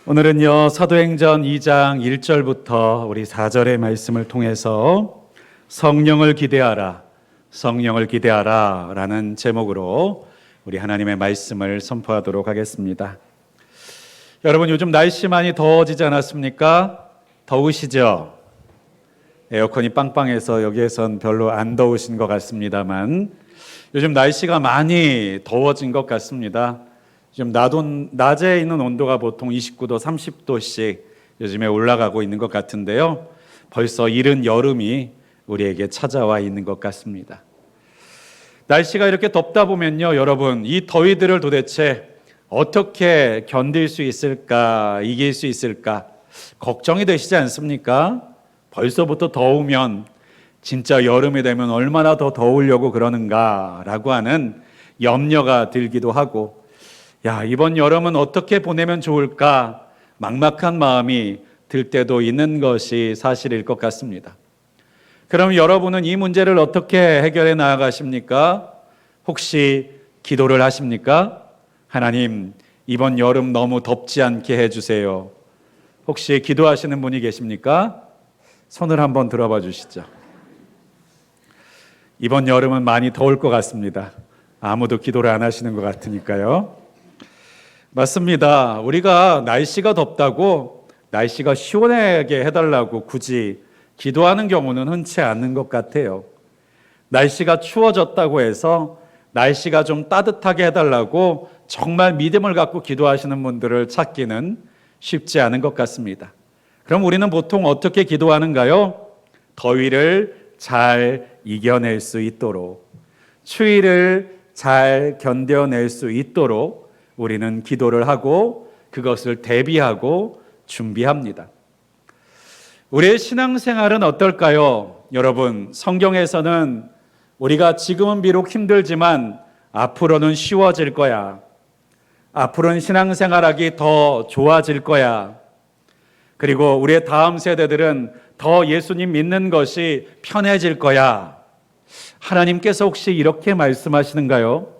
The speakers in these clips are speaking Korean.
오늘은요, 사도행전 2장 1절부터 우리 4절의 말씀을 통해서 성령을 기대하라, 성령을 기대하라 라는 제목으로 우리 하나님의 말씀을 선포하도록 하겠습니다. 여러분, 요즘 날씨 많이 더워지지 않았습니까? 더우시죠? 에어컨이 빵빵해서 여기에선 별로 안 더우신 것 같습니다만 요즘 날씨가 많이 더워진 것 같습니다. 지금 낮에 있는 온도가 보통 29도, 30도씩 요즘에 올라가고 있는 것 같은데요. 벌써 이른 여름이 우리에게 찾아와 있는 것 같습니다. 날씨가 이렇게 덥다 보면요, 여러분, 이 더위들을 도대체 어떻게 견딜 수 있을까, 이길 수 있을까 걱정이 되시지 않습니까? 벌써부터 더우면 진짜 여름이 되면 얼마나 더 더우려고 그러는가라고 하는 염려가 들기도 하고, 이번 여름은 어떻게 보내면 좋을까 막막한 마음이 들 때도 있는 것이 사실일 것 같습니다. 그럼 여러분은 이 문제를 어떻게 해결해 나아가십니까? 혹시 기도를 하십니까? 하나님, 이번 여름 너무 덥지 않게 해주세요. 혹시 기도하시는 분이 계십니까? 손을 한번 들어봐 주시죠. 이번 여름은 많이 더울 것 같습니다. 아무도 기도를 안 하시는 것 같으니까요. 맞습니다. 우리가 날씨가 덥다고 날씨가 시원하게 해달라고 굳이 기도하는 경우는 흔치 않는 것 같아요. 날씨가 추워졌다고 해서 날씨가 좀 따뜻하게 해달라고 정말 믿음을 갖고 기도하시는 분들을 찾기는 쉽지 않은 것 같습니다. 그럼 우리는 보통 어떻게 기도하는가요? 더위를 잘 이겨낼 수 있도록, 추위를 잘 견뎌낼 수 있도록 우리는 기도를 하고 그것을 대비하고 준비합니다. 우리의 신앙생활은 어떨까요? 여러분, 성경에서는 우리가 지금은 비록 힘들지만 앞으로는 쉬워질 거야. 앞으로는 신앙생활하기 더 좋아질 거야. 그리고 우리의 다음 세대들은 더 예수님 믿는 것이 편해질 거야. 하나님께서 혹시 이렇게 말씀하시는가요?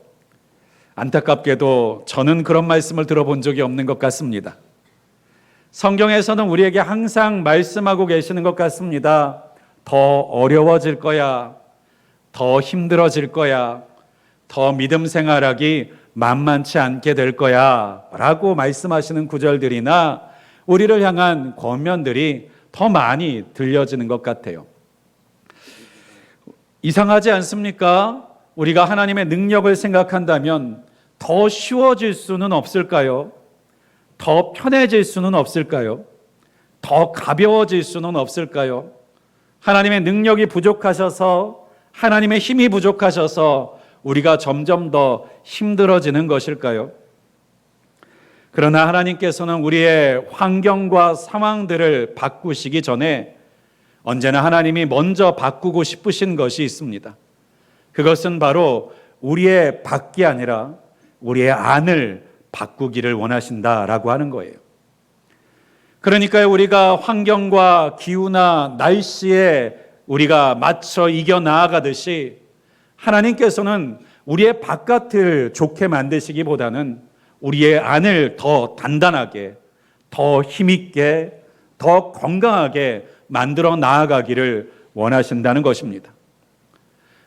안타깝게도 저는 그런 말씀을 들어본 적이 없는 것 같습니다. 성경에서는 우리에게 항상 말씀하고 계시는 것 같습니다. 더 어려워질 거야. 더 힘들어질 거야. 더 믿음 생활하기 만만치 않게 될 거야 라고 말씀하시는 구절들이나 우리를 향한 권면들이 더 많이 들려지는 것 같아요. 이상하지 않습니까? 우리가 하나님의 능력을 생각한다면 더 쉬워질 수는 없을까요? 더 편해질 수는 없을까요? 더 가벼워질 수는 없을까요? 하나님의 능력이 부족하셔서, 하나님의 힘이 부족하셔서 우리가 점점 더 힘들어지는 것일까요? 그러나 하나님께서는 우리의 환경과 상황들을 바꾸시기 전에 언제나 하나님이 먼저 바꾸고 싶으신 것이 있습니다. 그것은 바로 우리의 밖이 아니라 우리의 안을 바꾸기를 원하신다라고 하는 거예요. 그러니까 우리가 환경과 기후나 날씨에 우리가 맞춰 이겨 나아가듯이 하나님께서는 우리의 바깥을 좋게 만드시기보다는 우리의 안을 더 단단하게, 더 힘있게, 더 건강하게 만들어 나아가기를 원하신다는 것입니다.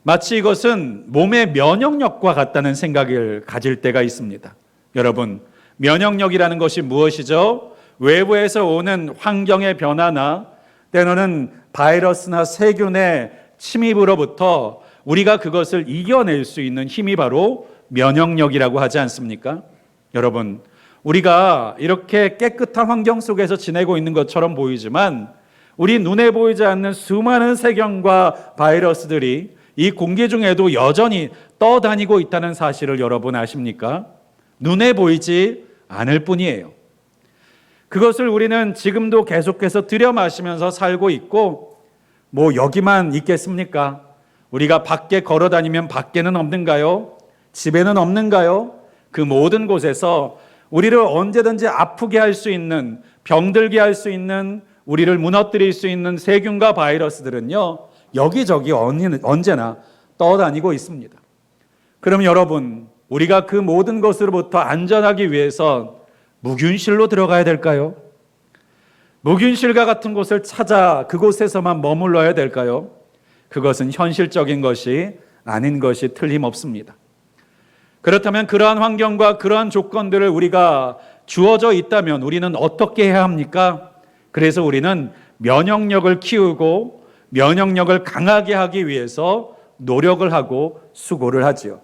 마치 이것은 몸의 면역력과 같다는 생각을 가질 때가 있습니다. 여러분, 면역력이라는 것이 무엇이죠? 외부에서 오는 환경의 변화나 때로는 바이러스나 세균의 침입으로부터 우리가 그것을 이겨낼 수 있는 힘이 바로 면역력이라고 하지 않습니까? 여러분, 우리가 이렇게 깨끗한 환경 속에서 지내고 있는 것처럼 보이지만 우리 눈에 보이지 않는 수많은 세균과 바이러스들이 이 공기 중에도 여전히 떠다니고 있다는 사실을 여러분 아십니까? 눈에 보이지 않을 뿐이에요. 그것을 우리는 지금도 계속해서 들여마시면서 살고 있고, 여기만 있겠습니까? 우리가 밖에 걸어 다니면 밖에는 없는가요? 집에는 없는가요? 그 모든 곳에서 우리를 언제든지 아프게 할 수 있는, 병들게 할 수 있는, 우리를 무너뜨릴 수 있는 세균과 바이러스들은요, 여기저기 언제나 떠다니고 있습니다. 그럼 여러분, 우리가 그 모든 것으로부터 안전하기 위해서 무균실로 들어가야 될까요? 무균실과 같은 곳을 찾아 그곳에서만 머물러야 될까요? 그것은 현실적인 것이 아닌 것이 틀림없습니다. 그렇다면 그러한 환경과 그러한 조건들을 우리가 주어져 있다면 우리는 어떻게 해야 합니까? 그래서 우리는 면역력을 키우고 면역력을 강하게 하기 위해서 노력을 하고 수고를 하지요.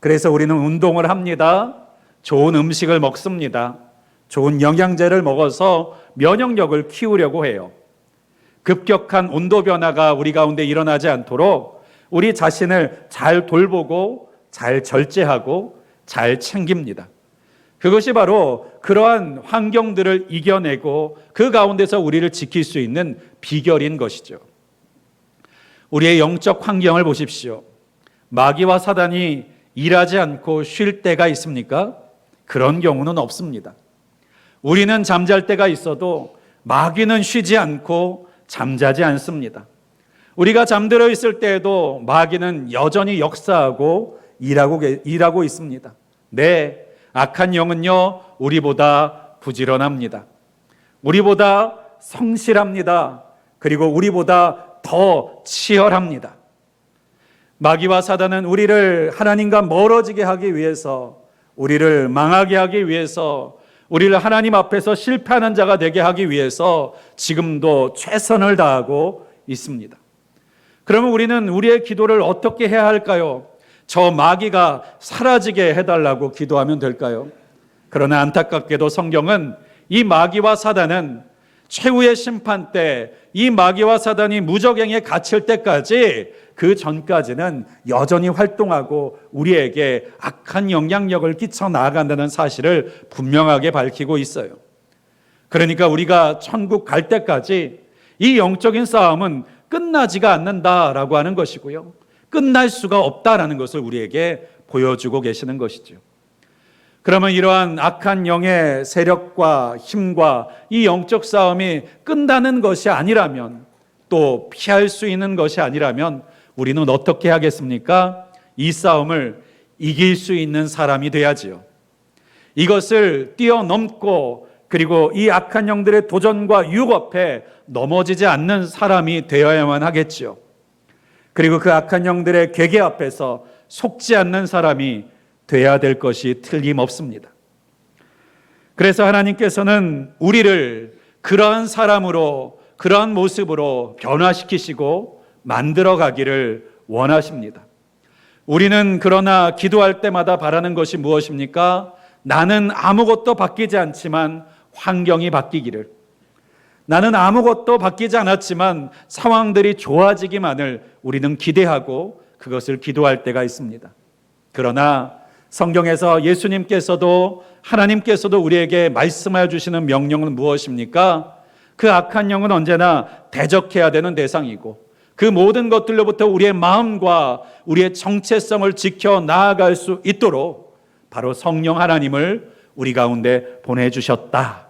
그래서 우리는 운동을 합니다. 좋은 음식을 먹습니다. 좋은 영양제를 먹어서 면역력을 키우려고 해요. 급격한 온도 변화가 우리 가운데 일어나지 않도록 우리 자신을 잘 돌보고 잘 절제하고 잘 챙깁니다. 그것이 바로 그러한 환경들을 이겨내고 그 가운데서 우리를 지킬 수 있는 비결인 것이죠. 우리의 영적 환경을 보십시오. 마귀와 사단이 일하지 않고 쉴 때가 있습니까? 그런 경우는 없습니다. 우리는 잠잘 때가 있어도 마귀는 쉬지 않고 잠자지 않습니다. 우리가 잠들어 있을 때에도 마귀는 여전히 역사하고 일하고 있습니다. 네, 악한 영은요, 우리보다 부지런합니다. 우리보다 성실합니다. 그리고 우리보다 더 치열합니다. 마귀와 사단은 우리를 하나님과 멀어지게 하기 위해서, 우리를 망하게 하기 위해서, 우리를 하나님 앞에서 실패하는 자가 되게 하기 위해서 지금도 최선을 다하고 있습니다. 그러면 우리는 우리의 기도를 어떻게 해야 할까요? 저 마귀가 사라지게 해달라고 기도하면 될까요? 그러나 안타깝게도 성경은 이 마귀와 사단은 최후의 심판 때 이 마귀와 사단이 무저갱에 갇힐 때까지 그 전까지는 여전히 활동하고 우리에게 악한 영향력을 끼쳐 나아간다는 사실을 분명하게 밝히고 있어요. 그러니까 우리가 천국 갈 때까지 이 영적인 싸움은 끝나지가 않는다라고 하는 것이고요. 끝날 수가 없다라는 것을 우리에게 보여주고 계시는 것이죠. 그러면 이러한 악한 영의 세력과 힘과 이 영적 싸움이 끝나는 것이 아니라면, 또 피할 수 있는 것이 아니라면 우리는 어떻게 하겠습니까? 이 싸움을 이길 수 있는 사람이 돼야지요. 이것을 뛰어넘고 그리고 이 악한 영들의 도전과 유혹 앞에 넘어지지 않는 사람이 되어야만 하겠죠. 그리고 그 악한 영들의 괴계 앞에서 속지 않는 사람이 돼야 될 것이 틀림없습니다. 그래서 하나님께서는 우리를 그러한 사람으로, 그러한 모습으로 변화시키시고 만들어 가기를 원하십니다. 우리는 그러나 기도할 때마다 바라는 것이 무엇입니까? 나는 아무것도 바뀌지 않지만 환경이 바뀌기를, 나는 아무것도 바뀌지 않았지만 상황들이 좋아지기만을 우리는 기대하고 그것을 기도할 때가 있습니다. 그러나 성경에서 예수님께서도 하나님께서도 우리에게 말씀하여 주시는 명령은 무엇입니까? 그 악한 영은 언제나 대적해야 되는 대상이고 그 모든 것들로부터 우리의 마음과 우리의 정체성을 지켜 나아갈 수 있도록 바로 성령 하나님을 우리 가운데 보내주셨다.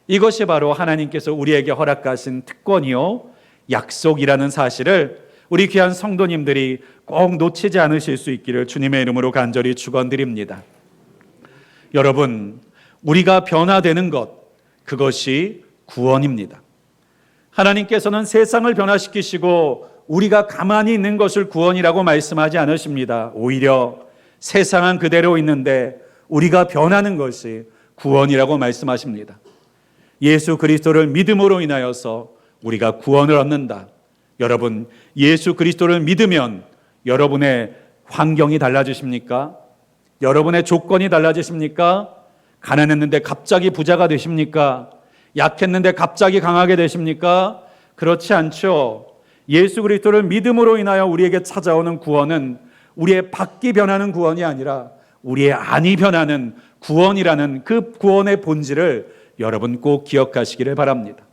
이것이 바로 하나님께서 우리에게 허락하신 특권이요 약속이라는 사실을 우리 귀한 성도님들이 꼭 놓치지 않으실 수 있기를 주님의 이름으로 간절히 축원드립니다. 여러분, 우리가 변화되는 것, 그것이 구원입니다. 하나님께서는 세상을 변화시키시고 우리가 가만히 있는 것을 구원이라고 말씀하지 않으십니다. 오히려 세상은 그대로 있는데 우리가 변하는 것이 구원이라고 말씀하십니다. 예수 그리스도를 믿음으로 인하여서 우리가 구원을 얻는다. 여러분, 예수 그리스도를 믿으면 여러분의 환경이 달라지십니까? 여러분의 조건이 달라지십니까? 가난했는데 갑자기 부자가 되십니까? 약했는데 갑자기 강하게 되십니까? 그렇지 않죠. 예수 그리스도를 믿음으로 인하여 우리에게 찾아오는 구원은 우리의 밖이 변하는 구원이 아니라 우리의 안이 변하는 구원이라는 그 구원의 본질을 여러분 꼭 기억하시기를 바랍니다.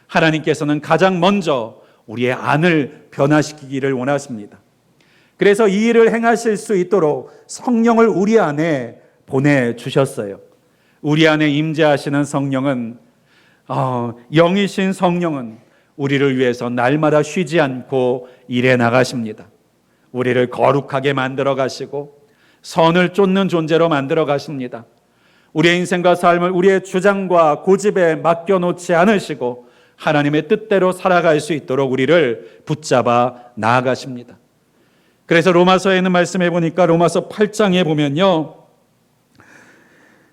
하나님께서는 가장 먼저 우리의 안을 변화시키기를 원하십니다. 그래서 이 일을 행하실 수 있도록 성령을 우리 안에 보내주셨어요. 우리 안에 임재하시는 성령은 영이신 성령은 우리를 위해서 날마다 쉬지 않고 일해 나가십니다. 우리를 거룩하게 만들어 가시고 선을 쫓는 존재로 만들어 가십니다. 우리의 인생과 삶을 우리의 주장과 고집에 맡겨놓지 않으시고 하나님의 뜻대로 살아갈 수 있도록 우리를 붙잡아 나아가십니다. 그래서 로마서에 있는 말씀해 보니까 로마서 8장에 보면요,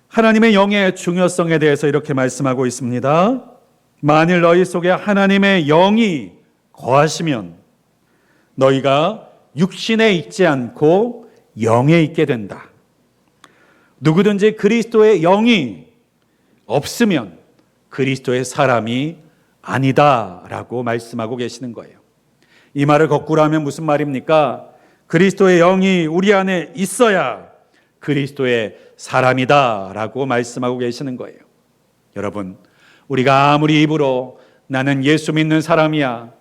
하나님의 영의 중요성에 대해서 이렇게 말씀하고 있습니다. 만일 너희 속에 하나님의 영이 거하시면 너희가 육신에 있지 않고 영에 있게 된다. 누구든지 그리스도의 영이 없으면 그리스도의 사람이 아니다라고 말씀하고 계시는 거예요. 이 말을 거꾸로 하면 무슨 말입니까? 그리스도의 영이 우리 안에 있어야 그리스도의 사람이다라고 말씀하고 계시는 거예요. 여러분, 우리가 아무리 입으로 나는 예수 믿는 사람이야,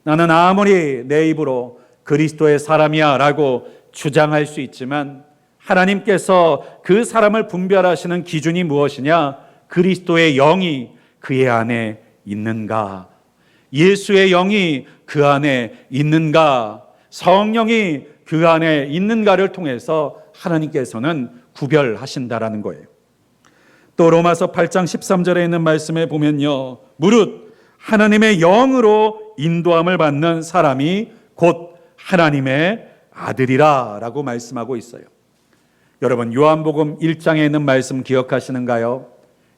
나는 아무리 내 입으로 그리스도의 사람이야 라고 주장할 수 있지만 하나님께서 그 사람을 분별하시는 기준이 무엇이냐? 그리스도의 영이 그의 안에 있는가? 예수의 영이 그 안에 있는가? 성령이 그 안에 있는가를 통해서 하나님께서는 구별하신다라는 거예요. 또 로마서 8장 13절에 있는 말씀에 보면요, 무릇 하나님의 영으로 인도함을 받는 사람이 곧 하나님의 아들이라 라고 말씀하고 있어요. 여러분, 요한복음 1장에 있는 말씀 기억하시는가요?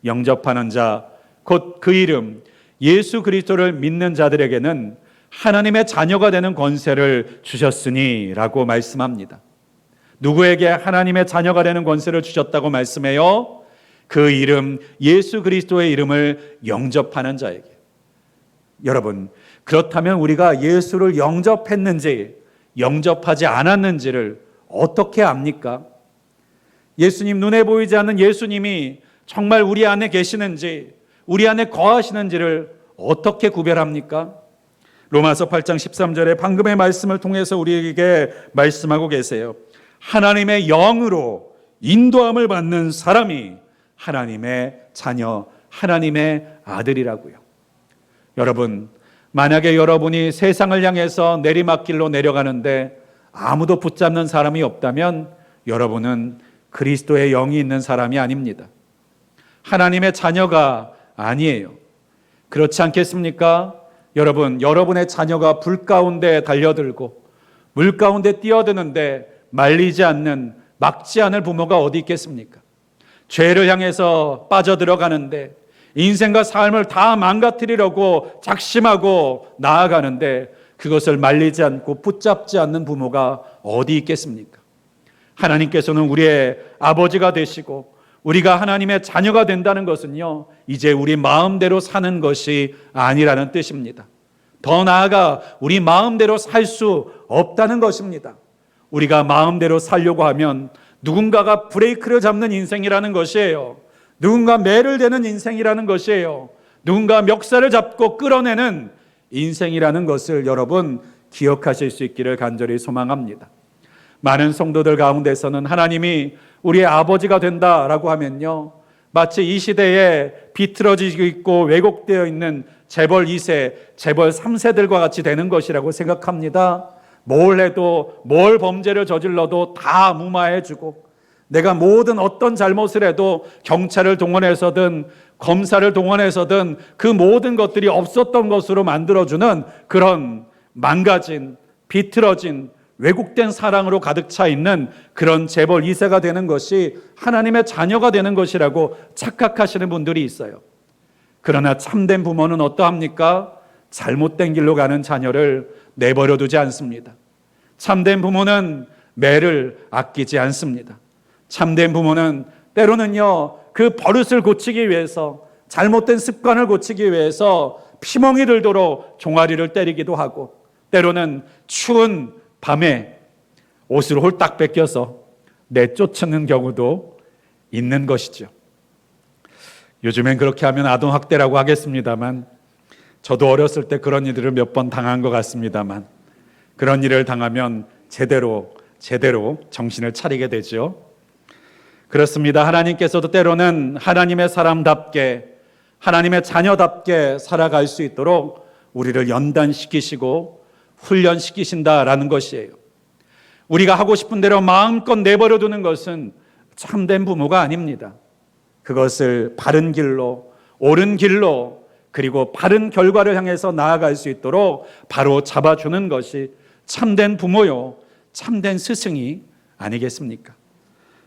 영접하는 자, 곧 그 이름 예수 그리스도를 믿는 자들에게는 하나님의 자녀가 되는 권세를 주셨으니 라고 말씀합니다. 누구에게 하나님의 자녀가 되는 권세를 주셨다고 말씀해요? 그 이름 예수 그리스도의 이름을 영접하는 자에게. 여러분, 그렇다면 우리가 예수를 영접했는지 영접하지 않았는지를 어떻게 압니까? 예수님, 눈에 보이지 않는 예수님이 정말 우리 안에 계시는지 우리 안에 거하시는지를 어떻게 구별합니까? 로마서 8장 13절에 방금의 말씀을 통해서 우리에게 말씀하고 계세요. 하나님의 영으로 인도함을 받는 사람이 하나님의 자녀, 하나님의 아들이라고요. 여러분, 만약에 여러분이 세상을 향해서 내리막길로 내려가는데 아무도 붙잡는 사람이 없다면 여러분은 그리스도의 영이 있는 사람이 아닙니다. 하나님의 자녀가 아니에요. 그렇지 않겠습니까? 여러분, 여러분의 자녀가 불 가운데 달려들고 물 가운데 뛰어드는데 말리지 않는, 막지 않을 부모가 어디 있겠습니까? 죄를 향해서 빠져들어가는데 인생과 삶을 다 망가뜨리려고 작심하고 나아가는데 그것을 말리지 않고 붙잡지 않는 부모가 어디 있겠습니까? 하나님께서는 우리의 아버지가 되시고 우리가 하나님의 자녀가 된다는 것은요, 이제 우리 마음대로 사는 것이 아니라는 뜻입니다. 더 나아가 우리 마음대로 살 수 없다는 것입니다. 우리가 마음대로 살려고 하면 누군가가 브레이크를 잡는 인생이라는 것이에요. 누군가 매를 대는 인생이라는 것이에요. 누군가 멱살을 잡고 끌어내는 인생이라는 것을 여러분 기억하실 수 있기를 간절히 소망합니다. 많은 성도들 가운데서는 하나님이 우리의 아버지가 된다라고 하면요, 마치 이 시대에 비틀어지고 있고 왜곡되어 있는 재벌 2세, 재벌 3세들과 같이 되는 것이라고 생각합니다. 뭘 해도, 뭘 범죄를 저질러도 다 무마해주고, 내가 모든 어떤 잘못을 해도 경찰을 동원해서든 검사를 동원해서든 그 모든 것들이 없었던 것으로 만들어주는 그런 망가진, 비틀어진, 왜곡된 사랑으로 가득 차 있는 그런 재벌 2세가 되는 것이 하나님의 자녀가 되는 것이라고 착각하시는 분들이 있어요. 그러나 참된 부모는 어떠합니까? 잘못된 길로 가는 자녀를 내버려 두지 않습니다. 참된 부모는 매를 아끼지 않습니다. 참된 부모는 때로는요, 그 버릇을 고치기 위해서, 잘못된 습관을 고치기 위해서 피멍이 들도록 종아리를 때리기도 하고, 때로는 추운 밤에 옷을 홀딱 뺏겨서 내쫓는 경우도 있는 것이죠. 요즘엔 그렇게 하면 아동학대라고 하겠습니다만, 저도 어렸을 때 그런 일들을 몇 번 당한 것 같습니다만, 그런 일을 당하면 제대로 정신을 차리게 되죠. 그렇습니다. 하나님께서도 때로는 하나님의 사람답게, 하나님의 자녀답게 살아갈 수 있도록 우리를 연단시키시고 훈련시키신다라는 것이에요. 우리가 하고 싶은 대로 마음껏 내버려 두는 것은 참된 부모가 아닙니다. 그것을 바른 길로, 옳은 길로, 그리고 바른 결과를 향해서 나아갈 수 있도록 바로 잡아주는 것이 참된 부모요, 참된 스승이 아니겠습니까?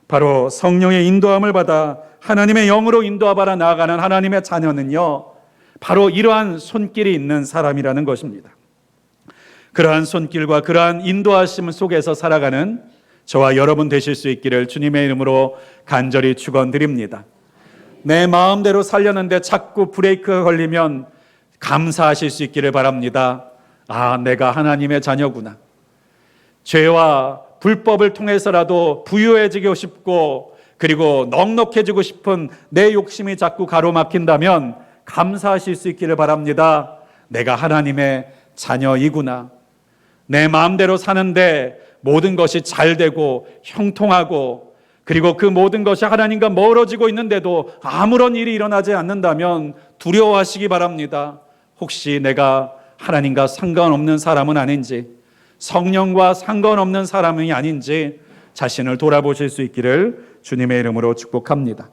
바로 성령의 인도함을 받아 하나님의 영으로 인도하여 나아가는 하나님의 자녀는요, 바로 이러한 손길이 있는 사람이라는 것입니다. 그러한 손길과 그러한 인도하심 속에서 살아가는 저와 여러분 되실 수 있기를 주님의 이름으로 간절히 축원드립니다. 내 마음대로 살려는데 자꾸 브레이크가 걸리면 감사하실 수 있기를 바랍니다. 아, 내가 하나님의 자녀구나. 죄와 불법을 통해서라도 부유해지고 싶고 그리고 넉넉해지고 싶은 내 욕심이 자꾸 가로막힌다면 감사하실 수 있기를 바랍니다. 내가 하나님의 자녀이구나. 내 마음대로 사는데 모든 것이 잘 되고 형통하고 그리고 그 모든 것이 하나님과 멀어지고 있는데도 아무런 일이 일어나지 않는다면 두려워하시기 바랍니다. 혹시 내가 하나님과 상관없는 사람은 아닌지, 성령과 상관없는 사람이 아닌지 자신을 돌아보실 수 있기를 주님의 이름으로 축복합니다.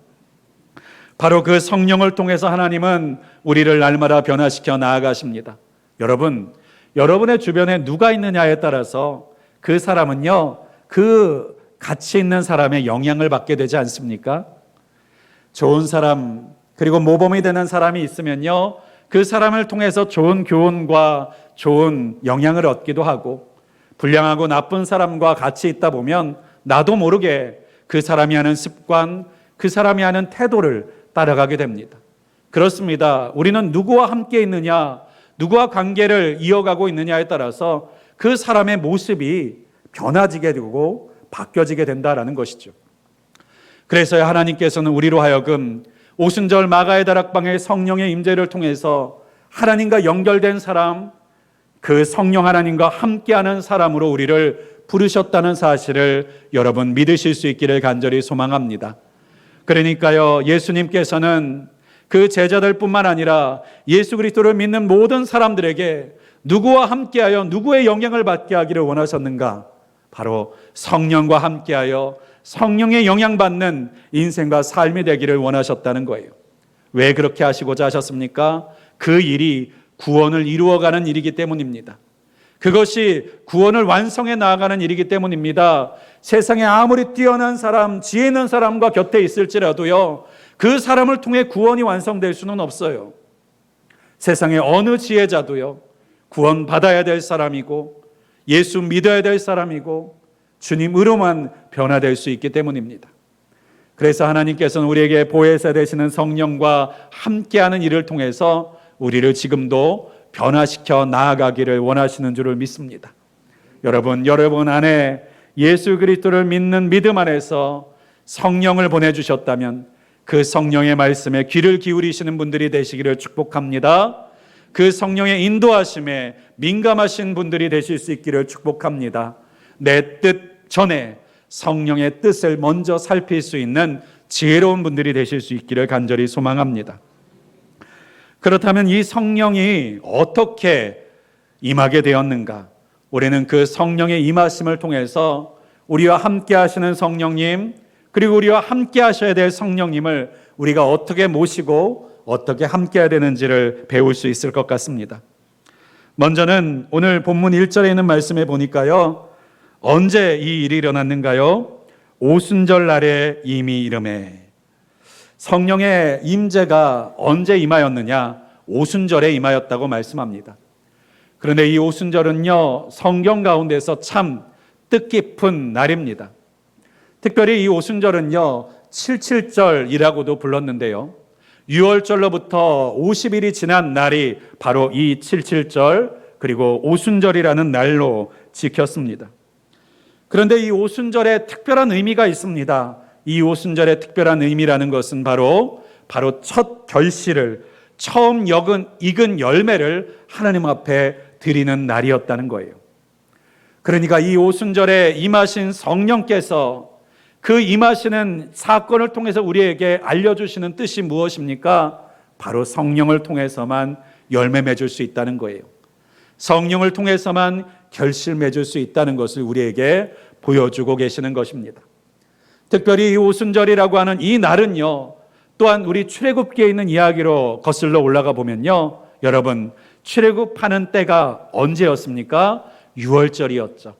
바로 그 성령을 통해서 하나님은 우리를 날마다 변화시켜 나아가십니다. 여러분, 여러분의 주변에 누가 있느냐에 따라서 그 사람은요, 그 가치 있는 사람의 영향을 받게 되지 않습니까? 좋은 사람, 그리고 모범이 되는 사람이 있으면요, 그 사람을 통해서 좋은 교훈과 좋은 영향을 얻기도 하고, 불량하고 나쁜 사람과 같이 있다 보면 나도 모르게 그 사람이 하는 습관, 그 사람이 하는 태도를 따라가게 됩니다. 그렇습니다. 우리는 누구와 함께 있느냐, 누구와 관계를 이어가고 있느냐에 따라서 그 사람의 모습이 변화지게 되고 바뀌어지게 된다라는 것이죠. 그래서 하나님께서는 우리로 하여금 오순절 마가의 다락방의 성령의 임재를 통해서 하나님과 연결된 사람, 그 성령 하나님과 함께하는 사람으로 우리를 부르셨다는 사실을 여러분 믿으실 수 있기를 간절히 소망합니다. 그러니까요, 예수님께서는 그 제자들뿐만 아니라 예수 그리스도를 믿는 모든 사람들에게 누구와 함께하여 누구의 영향을 받게 하기를 원하셨는가? 바로 성령과 함께하여 성령의 영향받는 인생과 삶이 되기를 원하셨다는 거예요. 왜 그렇게 하시고자 하셨습니까? 그 일이 구원을 이루어가는 일이기 때문입니다. 그것이 구원을 완성해 나아가는 일이기 때문입니다. 세상에 아무리 뛰어난 사람, 지혜 있는 사람과 곁에 있을지라도요, 그 사람을 통해 구원이 완성될 수는 없어요. 세상에 어느 지혜자도요, 구원 받아야 될 사람이고 예수 믿어야 될 사람이고 주님으로만 변화될 수 있기 때문입니다. 그래서 하나님께서는 우리에게 보혜사 되시는 성령과 함께하는 일을 통해서 우리를 지금도 변화시켜 나아가기를 원하시는 줄을 믿습니다. 여러분 안에 예수 그리스도를 믿는 믿음 안에서 성령을 보내주셨다면 그 성령의 말씀에 귀를 기울이시는 분들이 되시기를 축복합니다. 그 성령의 인도하심에 민감하신 분들이 되실 수 있기를 축복합니다. 내 뜻 전에 성령의 뜻을 먼저 살필 수 있는 지혜로운 분들이 되실 수 있기를 간절히 소망합니다. 그렇다면 이 성령이 어떻게 임하게 되었는가? 우리는 그 성령의 임하심을 통해서 우리와 함께 하시는 성령님, 그리고 우리와 함께 하셔야 될 성령님을 우리가 어떻게 모시고 어떻게 함께 해야 되는지를 배울 수 있을 것 같습니다. 먼저는 오늘 본문 1절에 있는 말씀에 보니까요, 언제 이 일이 일어났는가요? 오순절 날에 이미 이름에. 성령의 임재가 언제 임하였느냐? 오순절에 임하였다고 말씀합니다. 그런데 이 오순절은요, 성경 가운데서 참 뜻깊은 날입니다. 특별히 이 오순절은요, 77절이라고도 불렀는데요, 6월절로부터 50일이 지난 날이 바로 이 77절 그리고 오순절이라는 날로 지켰습니다. 그런데 이 오순절에 특별한 의미가 있습니다. 이 오순절의 특별한 의미라는 것은 바로 첫 결실을, 처음 익은 열매를 하나님 앞에 드리는 날이었다는 거예요. 그러니까 이 오순절에 임하신 성령께서 그 임하시는 사건을 통해서 우리에게 알려주시는 뜻이 무엇입니까? 바로 성령을 통해서만 열매 맺을 수 있다는 거예요. 성령을 통해서만 결실 맺을 수 있다는 것을 우리에게 보여주고 계시는 것입니다. 특별히 이 오순절이라고 하는 이 날은요, 또한 우리 출애굽기에 있는 이야기로 거슬러 올라가 보면요, 여러분, 출애굽하는 때가 언제였습니까? 6월절이었죠.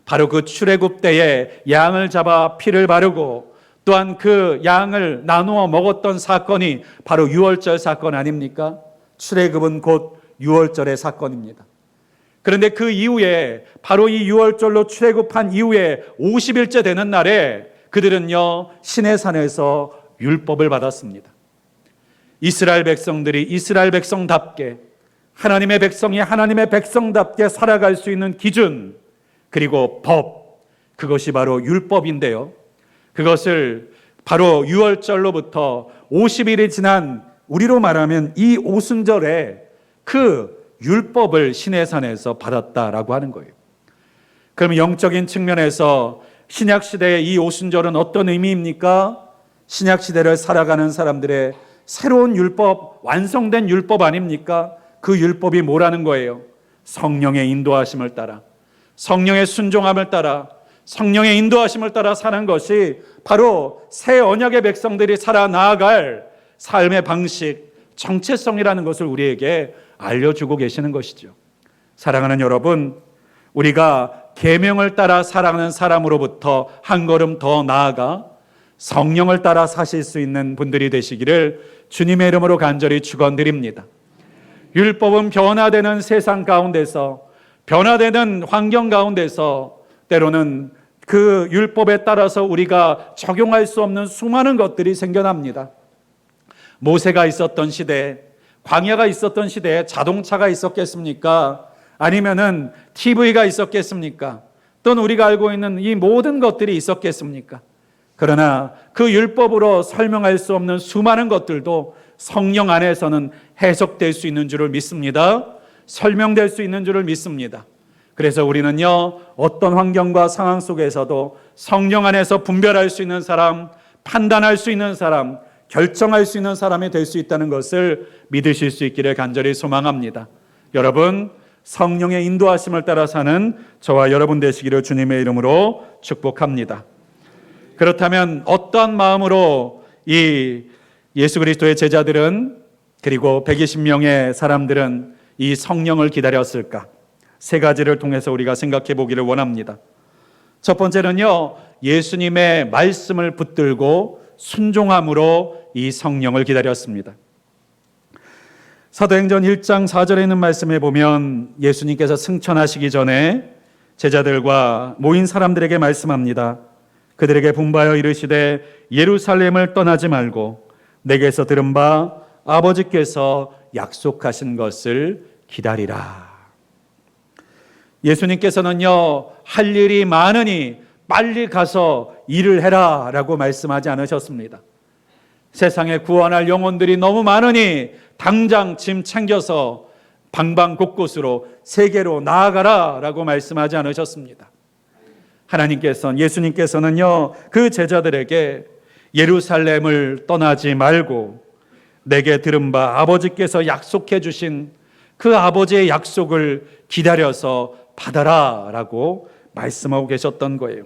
바로 그 출애굽 때에 양을 잡아 피를 바르고 또한 그 양을 나누어 먹었던 사건이 바로 6월절 사건 아닙니까? 출애굽은 곧 6월절의 사건입니다. 그런데 그 이후에 바로 이 6월절로 출애굽한 이후에 50일째 되는 날에 그들은요, 시내산에서 율법을 받았습니다. 이스라엘 백성들이 이스라엘 백성답게, 하나님의 백성이 하나님의 백성답게 살아갈 수 있는 기준, 그리고 법, 그것이 바로 율법인데요, 그것을 바로 6월절로부터 50일이 지난 우리로 말하면 이 오순절에 그 율법을 시내산에서 받았다라고 하는 거예요. 그럼 영적인 측면에서 신약시대의 이 오순절은 어떤 의미입니까? 신약시대를 살아가는 사람들의 새로운 율법, 완성된 율법 아닙니까? 그 율법이 뭐라는 거예요? 성령의 인도하심을 따라, 성령의 순종함을 따라, 성령의 인도하심을 따라 사는 것이 바로 새 언약의 백성들이 살아나아갈 삶의 방식, 정체성이라는 것을 우리에게 알려주고 계시는 것이죠. 사랑하는 여러분, 우리가 계명을 따라 살아가는 사람으로부터 한 걸음 더 나아가 성령을 따라 사실 수 있는 분들이 되시기를 주님의 이름으로 간절히 축원드립니다. 율법은 변화되는 세상 가운데서, 변화되는 환경 가운데서 때로는 그 율법에 따라서 우리가 적용할 수 없는 수많은 것들이 생겨납니다. 모세가 있었던 시대에, 광야가 있었던 시대에 자동차가 있었겠습니까? 아니면은 TV가 있었겠습니까? 또는 우리가 알고 있는 이 모든 것들이 있었겠습니까? 그러나 그 율법으로 설명할 수 없는 수많은 것들도 성령 안에서는 해석될 수 있는 줄을 믿습니다. 설명될 수 있는 줄을 믿습니다. 그래서 우리는요, 어떤 환경과 상황 속에서도 성령 안에서 분별할 수 있는 사람, 판단할 수 있는 사람, 결정할 수 있는 사람이 될 수 있다는 것을 믿으실 수 있기를 간절히 소망합니다. 여러분, 성령의 인도하심을 따라 사는 저와 여러분 되시기를 주님의 이름으로 축복합니다. 그렇다면 어떤 마음으로 이 예수 그리스도의 제자들은, 그리고 120명의 사람들은 이 성령을 기다렸을까? 세 가지를 통해서 우리가 생각해 보기를 원합니다. 첫 번째는요, 예수님의 말씀을 붙들고 순종함으로 이 성령을 기다렸습니다. 사도행전 1장 4절에 있는 말씀에 보면 예수님께서 승천하시기 전에 제자들과 모인 사람들에게 말씀합니다. 그들에게 분부하여 이르시되 예루살렘을 떠나지 말고 내게서 들은 바 아버지께서 약속하신 것을 기다리라. 예수님께서는요, 할 일이 많으니 빨리 가서 일을 해라 라고 말씀하지 않으셨습니다. 세상에 구원할 영혼들이 너무 많으니 당장 짐 챙겨서 방방곳곳으로 세계로 나아가라 라고 말씀하지 않으셨습니다. 하나님께서는, 예수님께서는요, 그 제자들에게 예루살렘을 떠나지 말고 내게 들은 바 아버지께서 약속해 주신 그 아버지의 약속을 기다려서 받아라 라고 말씀하고 계셨던 거예요.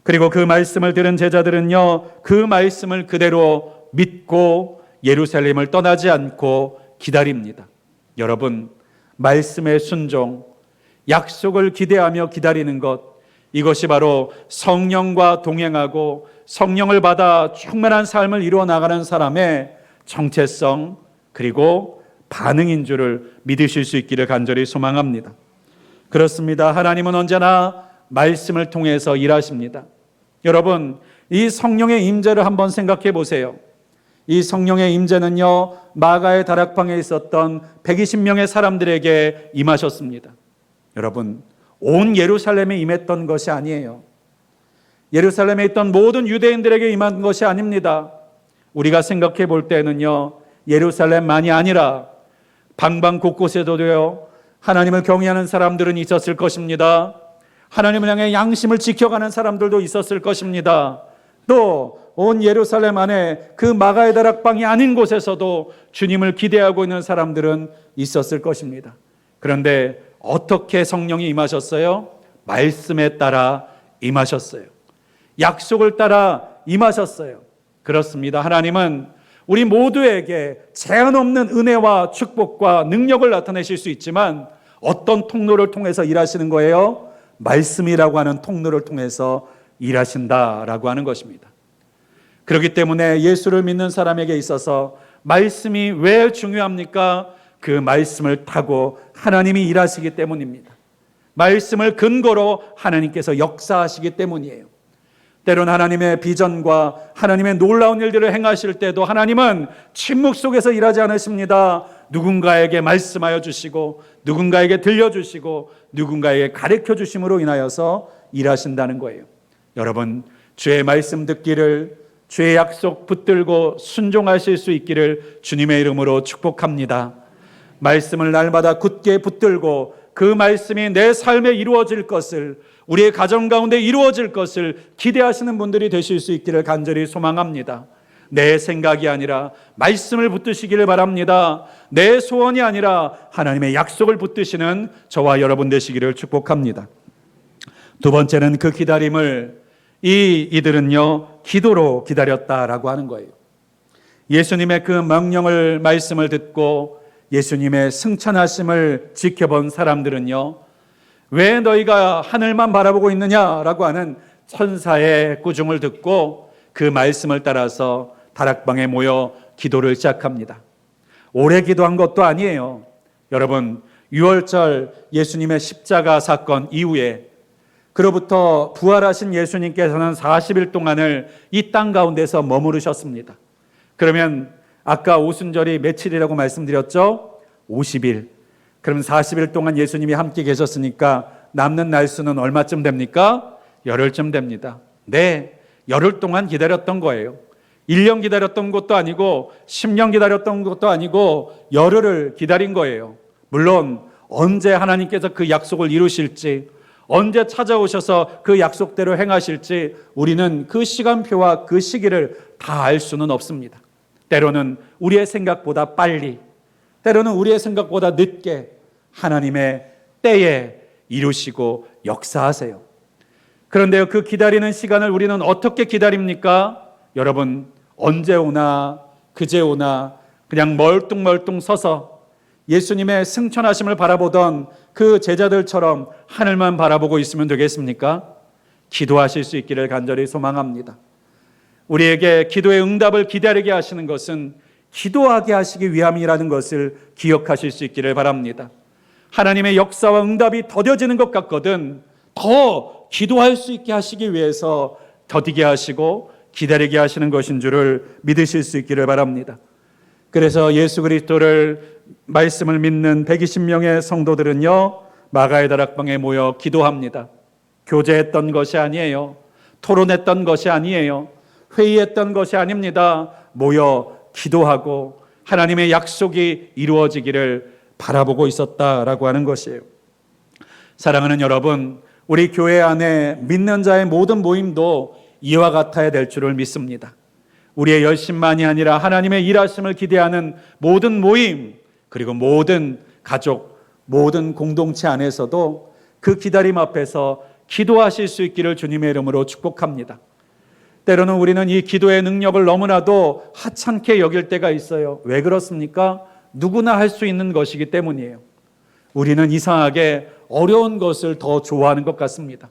그리고 그 말씀을 들은 제자들은요, 그 말씀을 그대로 믿고 예루살렘을 떠나지 않고 기다립니다. 여러분, 말씀의 순종, 약속을 기대하며 기다리는 것, 이것이 바로 성령과 동행하고 성령을 받아 충만한 삶을 이루어 나가는 사람의 정체성, 그리고 반응인 줄을 믿으실 수 있기를 간절히 소망합니다. 그렇습니다. 하나님은 언제나 말씀을 통해서 일하십니다. 여러분, 이 성령의 임재를 한번 생각해 보세요. 이 성령의 임재는요, 마가의 다락방에 있었던 120명의 사람들에게 임하셨습니다. 여러분, 온 예루살렘에 임했던 것이 아니에요. 예루살렘에 있던 모든 유대인들에게 임한 것이 아닙니다. 우리가 생각해 볼 때는요, 예루살렘만이 아니라 방방 곳곳에도요, 하나님을 경외하는 사람들은 있었을 것입니다. 하나님을 향해 양심을 지켜가는 사람들도 있었을 것입니다. 또 온 예루살렘 안에 그 마가의 다락방이 아닌 곳에서도 주님을 기대하고 있는 사람들은 있었을 것입니다. 그런데 어떻게 성령이 임하셨어요? 말씀에 따라 임하셨어요. 약속을 따라 임하셨어요. 그렇습니다. 하나님은 우리 모두에게 제한 없는 은혜와 축복과 능력을 나타내실 수 있지만 어떤 통로를 통해서 일하시는 거예요? 말씀이라고 하는 통로를 통해서 일하신다라고 하는 것입니다. 그렇기 때문에 예수를 믿는 사람에게 있어서 말씀이 왜 중요합니까? 그 말씀을 타고 하나님이 일하시기 때문입니다. 말씀을 근거로 하나님께서 역사하시기 때문이에요. 때로는 하나님의 비전과 하나님의 놀라운 일들을 행하실 때도 하나님은 침묵 속에서 일하지 않으십니다. 누군가에게 말씀하여 주시고 누군가에게 들려주시고 누군가에게 가르쳐 주심으로 인하여서 일하신다는 거예요. 여러분, 주의 말씀 듣기를, 주의 약속 붙들고 순종하실 수 있기를 주님의 이름으로 축복합니다. 말씀을 날마다 굳게 붙들고 그 말씀이 내 삶에 이루어질 것을, 우리의 가정 가운데 이루어질 것을 기대하시는 분들이 되실 수 있기를 간절히 소망합니다. 내 생각이 아니라 말씀을 붙드시기를 바랍니다. 내 소원이 아니라 하나님의 약속을 붙드시는 저와 여러분 되시기를 축복합니다. 두 번째는 그 기다림을 이들은요 기도로 기다렸다라고 하는 거예요. 예수님의 그 명령을 말씀을 듣고 예수님의 승천하심을 지켜본 사람들은요, 왜 너희가 하늘만 바라보고 있느냐라고 하는 천사의 꾸중을 듣고 그 말씀을 따라서 다락방에 모여 기도를 시작합니다. 오래 기도한 것도 아니에요. 여러분, 6월절 예수님의 십자가 사건 이후에 그로부터 부활하신 예수님께서는 40일 동안을 이 땅 가운데서 머무르셨습니다. 그러면 아까 오순절이 며칠이라고 말씀드렸죠? 50일. 그럼 40일 동안 예수님이 함께 계셨으니까 남는 날수는 얼마쯤 됩니까? 열흘쯤 됩니다. 네, 열흘 동안 기다렸던 거예요. 1년 기다렸던 것도 아니고 10년 기다렸던 것도 아니고 열흘을 기다린 거예요. 물론 언제 하나님께서 그 약속을 이루실지, 언제 찾아오셔서 그 약속대로 행하실지 우리는 그 시간표와 그 시기를 다 알 수는 없습니다. 때로는 우리의 생각보다 빨리, 때로는 우리의 생각보다 늦게 하나님의 때에 이루시고 역사하세요. 그런데요, 그 기다리는 시간을 우리는 어떻게 기다립니까? 여러분, 언제 오나 그제 오나 그냥 멀뚱멀뚱 서서 예수님의 승천하심을 바라보던 그 제자들처럼 하늘만 바라보고 있으면 되겠습니까? 기도하실 수 있기를 간절히 소망합니다. 우리에게 기도의 응답을 기다리게 하시는 것은 기도하게 하시기 위함이라는 것을 기억하실 수 있기를 바랍니다. 하나님의 역사와 응답이 더뎌지는 것 같거든 더 기도할 수 있게 하시기 위해서 더디게 하시고 기다리게 하시는 것인 줄을 믿으실 수 있기를 바랍니다. 그래서 예수 그리스도를 말씀을 믿는 120명의 성도들은요 마가의 다락방에 모여 기도합니다. 교제했던 것이 아니에요. 토론했던 것이 아니에요. 회의했던 것이 아닙니다. 모여 기도하고 하나님의 약속이 이루어지기를 바라보고 있었다라고 하는 것이에요. 사랑하는 여러분, 우리 교회 안에 믿는 자의 모든 모임도 이와 같아야 될 줄을 믿습니다. 우리의 열심만이 아니라 하나님의 일하심을 기대하는 모든 모임, 그리고 모든 가족, 모든 공동체 안에서도 그 기다림 앞에서 기도하실 수 있기를 주님의 이름으로 축복합니다. 때로는 우리는 이 기도의 능력을 너무나도 하찮게 여길 때가 있어요. 왜 그렇습니까? 누구나 할 수 있는 것이기 때문이에요. 우리는 이상하게 어려운 것을 더 좋아하는 것 같습니다.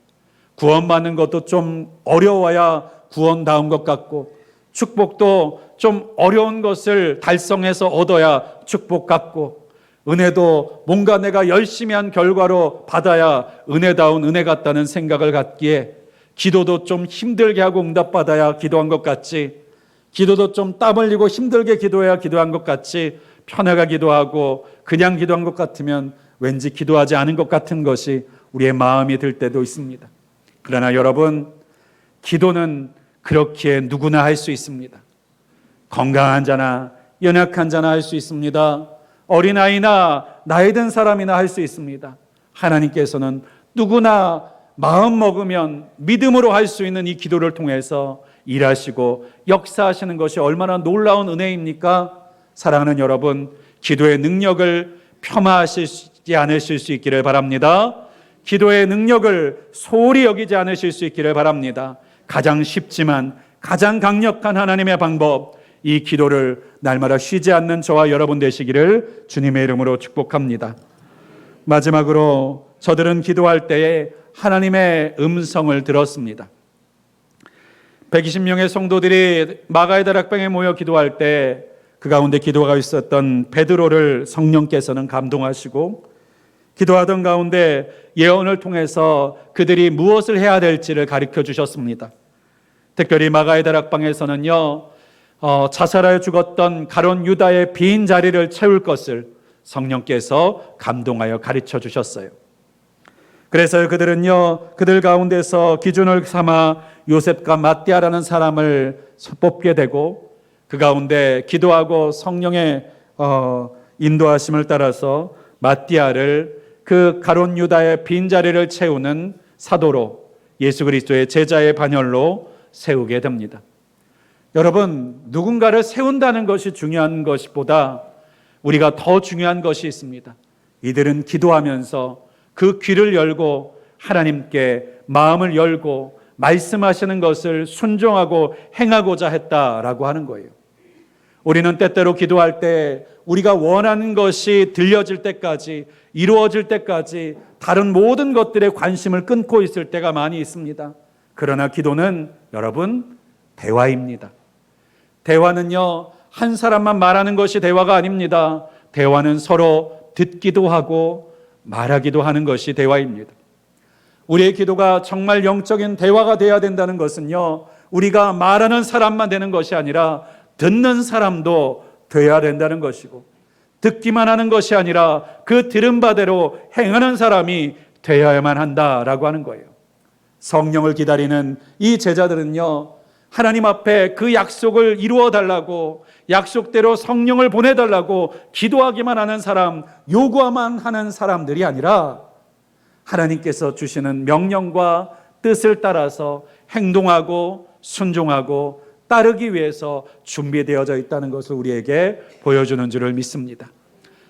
구원받는 것도 좀 어려워야 구원다운 것 같고, 축복도 좀 어려운 것을 달성해서 얻어야 축복 같고, 은혜도 뭔가 내가 열심히 한 결과로 받아야 은혜다운 은혜 같다는 생각을 갖기에, 기도도 좀 힘들게 하고 응답받아야 기도한 것 같지, 기도도 좀 땀 흘리고 힘들게 기도해야 기도한 것 같지, 편하게 기도하고 그냥 기도한 것 같으면 왠지 기도하지 않은 것 같은 것이 우리의 마음이 들 때도 있습니다. 그러나 여러분, 기도는 그렇기에 누구나 할 수 있습니다. 건강한 자나 연약한 자나 할 수 있습니다. 어린아이나 나이 든 사람이나 할 수 있습니다. 하나님께서는 누구나 마음 먹으면 믿음으로 할 수 있는 이 기도를 통해서 일하시고 역사하시는 것이 얼마나 놀라운 은혜입니까? 사랑하는 여러분, 기도의 능력을 폄하하시지 않으실 수 있기를 바랍니다. 기도의 능력을 소홀히 여기지 않으실 수 있기를 바랍니다. 가장 쉽지만 가장 강력한 하나님의 방법, 이 기도를 날마다 쉬지 않는 저와 여러분 되시기를 주님의 이름으로 축복합니다. 마지막으로 저들은 기도할 때에 하나님의 음성을 들었습니다. 120명의 성도들이 마가의 다락방에 모여 기도할 때 그 가운데 기도가 있었던 베드로를 성령께서는 감동하시고 기도하던 가운데 예언을 통해서 그들이 무엇을 해야 될지를 가르쳐 주셨습니다. 특별히 마가의 다락방에서는요, 자살하여 죽었던 가룟 유다의 빈 자리를 채울 것을 성령께서 감동하여 가르쳐 주셨어요. 그래서 그들은요, 그들 가운데서 기준을 삼아 요셉과 mattia라는 사람을 뽑게 되고 그 가운데 기도하고 성령의 인도하심을 따라서 mattia를 그 가룟 유다의 빈자리를 채우는 사도로 예수 그리스도의 제자의 반열로 세우게 됩니다. 여러분, 누군가를 세운다는 것이 중요한 것보다 우리가 더 중요한 것이 있습니다. 이들은 기도하면서 그 귀를 열고 하나님께 마음을 열고 말씀하시는 것을 순종하고 행하고자 했다라고 하는 거예요. 우리는 때때로 기도할 때 우리가 원하는 것이 들려질 때까지, 이루어질 때까지 다른 모든 것들에 관심을 끊고 있을 때가 많이 있습니다. 그러나 기도는 여러분, 대화입니다. 대화는요, 한 사람만 말하는 것이 대화가 아닙니다. 대화는 서로 듣기도 하고 말하기도 하는 것이 대화입니다. 우리의 기도가 정말 영적인 대화가 되어야 된다는 것은요, 우리가 말하는 사람만 되는 것이 아니라 듣는 사람도 되어야 된다는 것이고, 듣기만 하는 것이 아니라 그 들은 바대로 행하는 사람이 되어야만 한다라고 하는 거예요. 성령을 기다리는 이 제자들은요, 하나님 앞에 그 약속을 이루어 달라고, 약속대로 성령을 보내달라고 기도하기만 하는 사람, 요구만 하는 사람들이 아니라 하나님께서 주시는 명령과 뜻을 따라서 행동하고 순종하고 따르기 위해서 준비되어져 있다는 것을 우리에게 보여주는 줄을 믿습니다.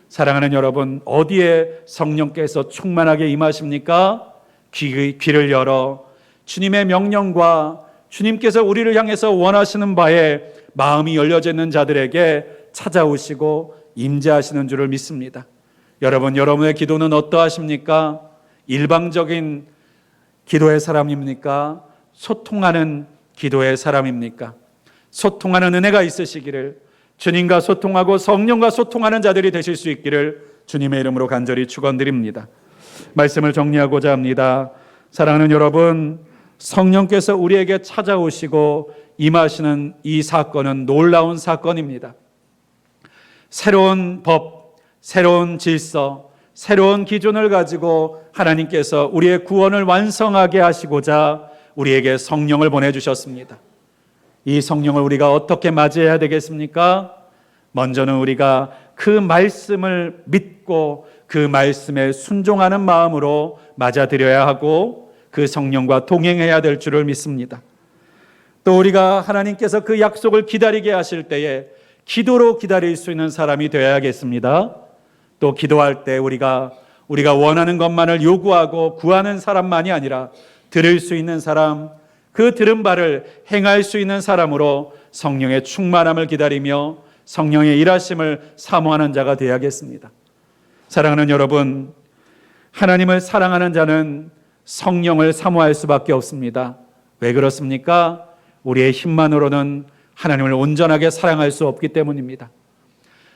사랑하는 여러분, 어디에 성령께서 충만하게 임하십니까? 귀를 열어 주님의 명령과 주님께서 우리를 향해서 원하시는 바에 마음이 열려져 있는 자들에게 찾아오시고 임재하시는 줄을 믿습니다. 여러분, 여러분의 기도는 어떠하십니까? 일방적인 기도의 사람입니까? 소통하는 기도의 사람입니까? 소통하는 은혜가 있으시기를, 주님과 소통하고 성령과 소통하는 자들이 되실 수 있기를 주님의 이름으로 간절히 축원드립니다. 말씀을 정리하고자 합니다. 사랑하는 여러분, 성령께서 우리에게 찾아오시고 임하시는 이 사건은 놀라운 사건입니다. 새로운 법, 새로운 질서, 새로운 기준을 가지고 하나님께서 우리의 구원을 완성하게 하시고자 우리에게 성령을 보내주셨습니다. 이 성령을 우리가 어떻게 맞이해야 되겠습니까? 먼저는 우리가 그 말씀을 믿고 그 말씀에 순종하는 마음으로 맞아들여야 하고 그 성령과 동행해야 될 줄을 믿습니다. 또 우리가 하나님께서 그 약속을 기다리게 하실 때에 기도로 기다릴 수 있는 사람이 되어야겠습니다. 또 기도할 때 우리가 원하는 것만을 요구하고 구하는 사람만이 아니라 들을 수 있는 사람, 그 들은 바를 행할 수 있는 사람으로 성령의 충만함을 기다리며 성령의 일하심을 사모하는 자가 되어야겠습니다. 사랑하는 여러분, 하나님을 사랑하는 자는 성령을 사모할 수밖에 없습니다. 왜 그렇습니까? 우리의 힘만으로는 하나님을 온전하게 사랑할 수 없기 때문입니다.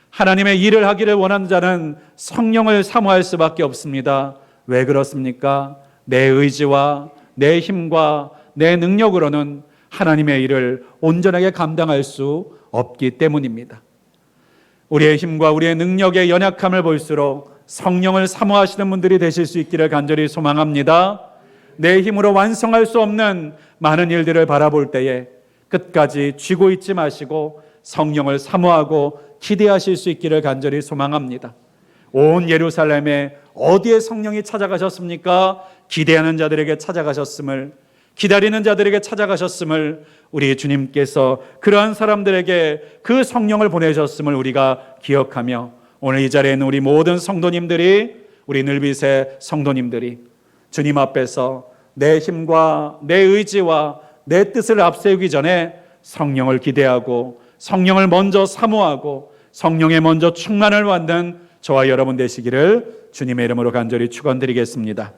하나님의 일을 하기를 원하는 자는 성령을 사모할 수밖에 없습니다. 왜 그렇습니까? 내 의지와 내 힘과 내 능력으로는 하나님의 일을 온전하게 감당할 수 없기 때문입니다. 우리의 힘과 우리의 능력의 연약함을 볼수록 성령을 사모하시는 분들이 되실 수 있기를 간절히 소망합니다. 내 힘으로 완성할 수 없는 많은 일들을 바라볼 때에 끝까지 쥐고 있지 마시고 성령을 사모하고 기대하실 수 있기를 간절히 소망합니다. 온 예루살렘에 어디에 성령이 찾아가셨습니까? 기대하는 자들에게 찾아가셨음을, 기다리는 자들에게 찾아가셨음을, 우리 주님께서 그러한 사람들에게 그 성령을 보내셨음을 우리가 기억하며 오늘 이 자리에 있는 우리 모든 성도님들이, 우리 늘빛의 성도님들이 주님 앞에서 내 힘과 내 의지와 내 뜻을 앞세우기 전에 성령을 기대하고 성령을 먼저 사모하고 성령에 먼저 충만을 받는 저와 여러분 되시기를 주님의 이름으로 간절히 축원드리겠습니다.